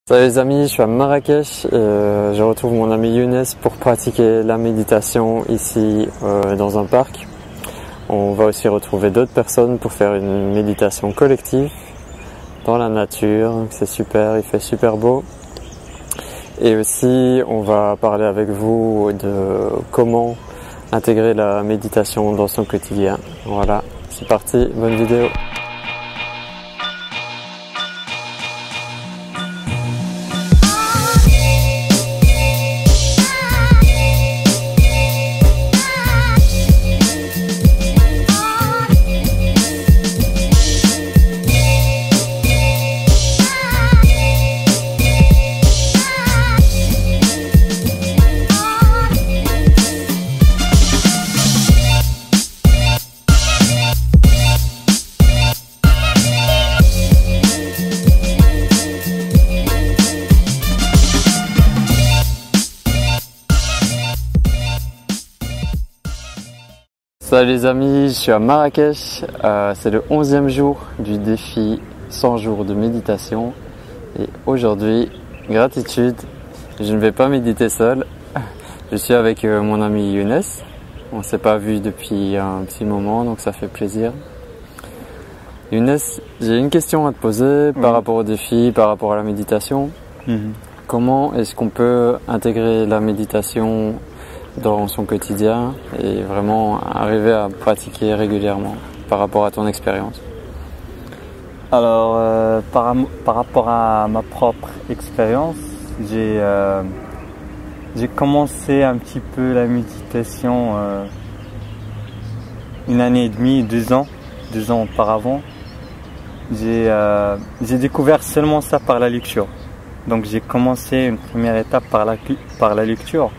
Salut les amis, je suis à Marrakech et je retrouve mon ami Younes pour pratiquer la méditation ici dans un parc. On va aussi retrouver d'autres personnes pour faire une méditation collective dans la nature. C'est super, il fait super beau. Et aussi on va parler avec vous de comment intégrer la méditation dans son quotidien. Voilà, c'est parti, bonne vidéo. Salut les amis, je suis à Marrakech, c'est le 11e jour du défi 100 jours de méditation et aujourd'hui, gratitude, je ne vais pas méditer seul, je suis avec mon ami Younes, on ne s'est pas vu depuis un petit moment donc ça fait plaisir. Younes, j'ai une question à te poser par rapport au défi, par rapport à la méditation. Comment est-ce qu'on peut intégrer la méditation dans son quotidien et vraiment arriver à pratiquer régulièrement par rapport à ton expérience? Alors, par rapport à ma propre expérience, j'ai commencé un petit peu la méditation une année et demie, 2 ans auparavant. J'ai découvert seulement ça par la lecture. Donc j'ai commencé une première étape par la lecture.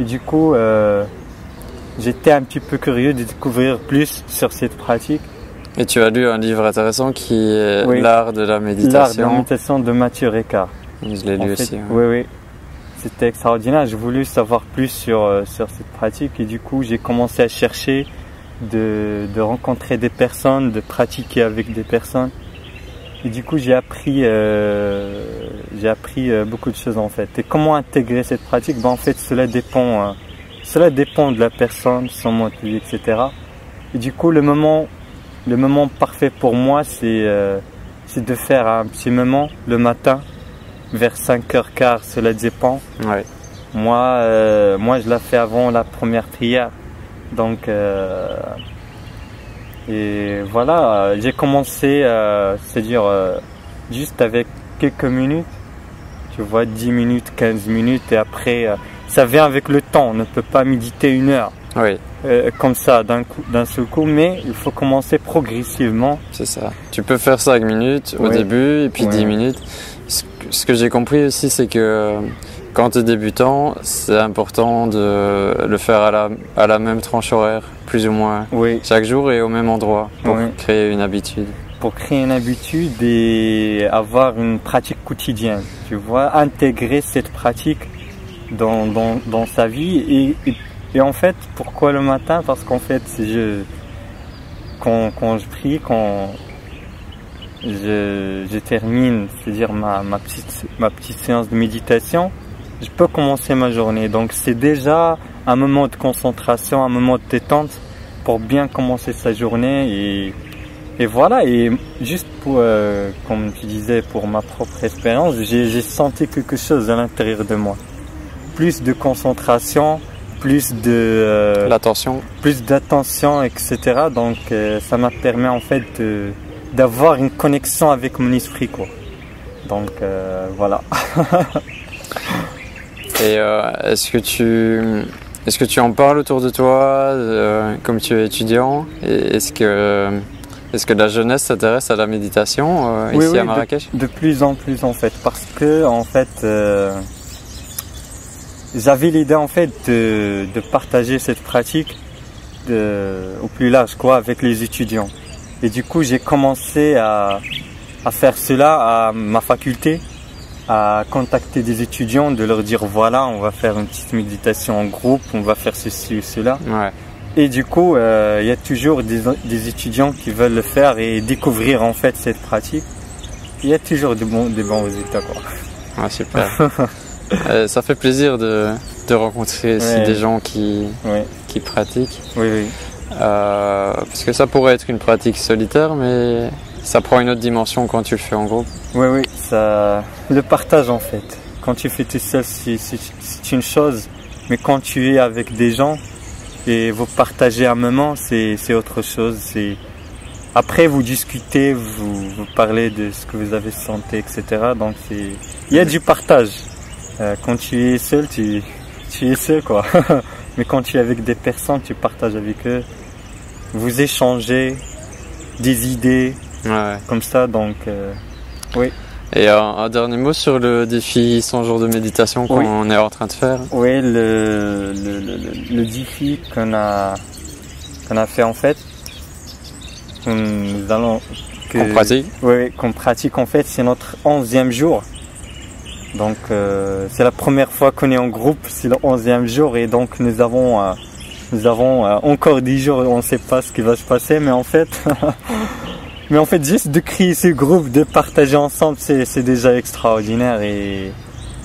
Et du coup, j'étais un petit peu curieux de découvrir plus sur cette pratique. Et tu as lu un livre intéressant qui est L'art de la méditation. L'art de la méditation de Mathieu Ricard. Je l'ai lu aussi. Oui. C'était extraordinaire. J'ai voulu savoir plus sur cette pratique et du coup, j'ai commencé à chercher de rencontrer des personnes, de pratiquer avec des personnes. Et du coup, j'ai appris beaucoup de choses en fait. Et comment intégrer cette pratique? En fait, cela dépend de la personne, son mode de vie, etc. Et du coup, le moment parfait pour moi, c'est de faire un petit moment le matin, vers 5h15, cela dépend. Ouais. Moi, je la fais avant la première prière. Donc, et voilà, j'ai commencé, c'est-à-dire juste avec quelques minutes, tu vois, 10 minutes, 15 minutes, et après, ça vient avec le temps, on ne peut pas méditer 1 heure, comme ça, d'un seul coup, mais il faut commencer progressivement. C'est ça, tu peux faire 5 minutes au début, et puis 10 minutes. Ce que j'ai compris aussi, c'est que quand tu es débutant, c'est important de le faire à la même tranche horaire, plus ou moins, chaque jour et au même endroit, pour créer une habitude. Pour créer une habitude et avoir une pratique quotidienne, tu vois, intégrer cette pratique dans sa vie. Et en fait, pourquoi le matin? Parce qu'en fait, quand je prie, quand je termine, c'est-à-dire ma petite séance de méditation, je peux commencer ma journée. Donc c'est déjà un moment de concentration, un moment de détente pour bien commencer sa journée. Et voilà, et juste pour, comme tu disais, pour ma propre expérience, j'ai senti quelque chose à l'intérieur de moi. Plus de concentration, plus d'attention, etc. Donc ça m'a permis en fait d'avoir une connexion avec mon esprit, quoi. Donc voilà. Et est-ce que tu en parles autour de toi, comme tu es étudiant? Est-ce que la jeunesse s'intéresse à la méditation ici à Marrakech? De plus en plus en fait, parce que en fait, j'avais l'idée en fait de partager cette pratique au plus large, quoi, avec les étudiants. Et du coup, j'ai commencé à faire cela à ma faculté, à contacter des étudiants, de leur dire voilà, on va faire une petite méditation en groupe, on va faire ceci ou cela. Et du coup, il y a toujours des étudiants qui veulent le faire et découvrir en fait cette pratique. Il y a toujours des bons résultats, quoi. Ouais, super. Ça fait plaisir de rencontrer aussi des gens qui pratiquent. Oui, oui. Parce que ça pourrait être une pratique solitaire, mais ça prend une autre dimension quand tu le fais en groupe. Oui, oui, ça... le partage en fait. Quand tu fais tout seul, c'est une chose, mais quand tu es avec des gens et vous partagez un moment, c'est autre chose. Après, vous discutez, vous parlez de ce que vous avez senti, etc. Donc, il y a du partage. Quand tu es seul, tu es seul, quoi. Mais quand tu es avec des personnes, tu partages avec eux. Vous échangez des idées, comme ça. Donc, oui. Et un dernier mot sur le défi 100 jours de méditation qu'on est en train de faire. Oui, le défi qu'on a fait en fait, qu'on pratique en fait, c'est notre 11e jour. Donc c'est la première fois qu'on est en groupe, c'est le 11e jour et donc nous avons encore 10 jours, on ne sait pas ce qui va se passer, mais en fait juste de créer ce groupe, de partager ensemble, c'est déjà extraordinaire et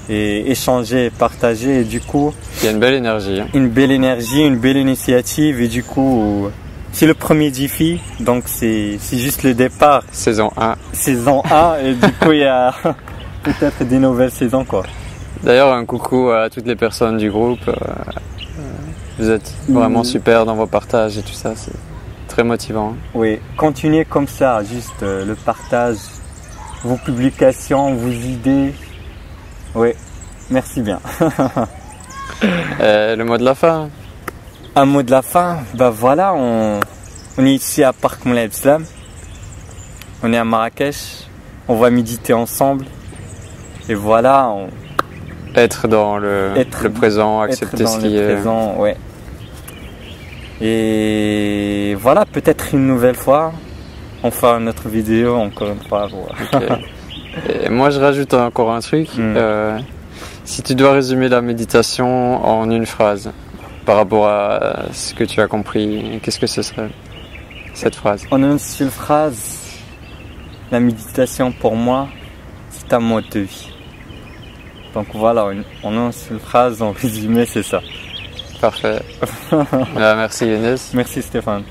échanger, partager et du coup... Il y a une belle énergie. Hein. Une belle énergie, une belle initiative et du coup... C'est le premier défi, donc c'est juste le départ. Saison 1. Saison 1 et du coup il y a peut-être des nouvelles saisons quoi. D'ailleurs un coucou à toutes les personnes du groupe. Vous êtes vraiment super dans vos partages et tout ça, c'est très motivant. Oui, continuez comme ça, juste le partage, vos publications, vos idées. Oui, merci bien. Le mot de la fin. Un mot de la fin, bah voilà, on est ici à Parc Moulay Islam, on est à Marrakech, on va méditer ensemble et voilà. Être dans le présent, accepter ce qui est. Présent, ouais. Et voilà, peut-être une nouvelle fois, on fera une autre vidéo encore une fois. Okay. Et moi je rajoute encore un truc, si tu dois résumer la méditation en une phrase, par rapport à ce que tu as compris, qu'est-ce que ce serait cette phrase? En une seule phrase, la méditation pour moi, c'est un mode de vie. Donc voilà, en une seule phrase, en résumé, c'est ça. Parfait. Merci Younes. Merci Stéphane.